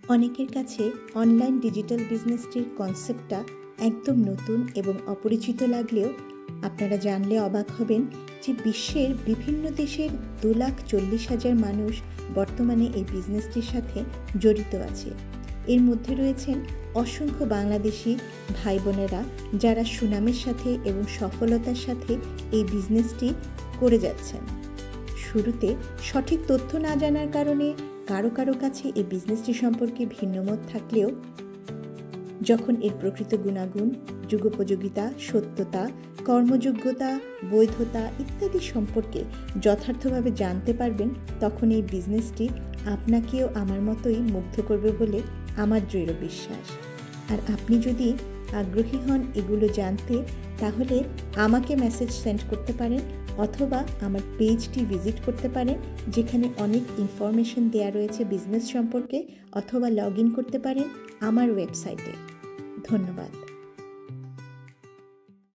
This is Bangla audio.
অনেকের কাছে অনলাইন ডিজিটাল বিজনেসটির কনসেপ্টটা একদম নতুন এবং অপরিচিত লাগলেও আপনারা জানলে অবাক হবেন যে বিশ্বের বিভিন্ন দেশের 2,40,000 মানুষ বর্তমানে এই বিজনেসটির সাথে জড়িত আছে। এর মধ্যে রয়েছেন অসংখ্য বাংলাদেশি ভাই বোনেরা যারা সুনামের সাথে এবং সফলতার সাথে এই বিজনেসটি করে যাচ্ছেন। শুরুতে সঠিক তথ্য না জানার কারণে কারো কারো কাছে এই বিজনেসটি সম্পর্কে ভিন্নমত থাকলেও যখন এর প্রকৃত গুণাগুণ, যুগোপযোগিতা, সত্যতা, কর্মযোগ্যতা, বৈধতা ইত্যাদি সম্পর্কে যথার্থভাবে জানতে পারবেন, তখন এই বিজনেসটি আপনাকেও আমার মতোই মুগ্ধ করবে বলে আমার দৃঢ় বিশ্বাস। আর আপনি যদি আগ্রহী হন এগুলো জানতে, তাহলে আমাকে মেসেজ সেন্ড করতে পারেন অথবা আমার পেজটি ভিজিট করতে পারেন, যেখানে অনেক ইনফরমেশন দেওয়া রয়েছে বিজনেস সম্পর্কে, অথবা লগ ইন করতে পারেন আমার ওয়েবসাইটে। ধন্যবাদ।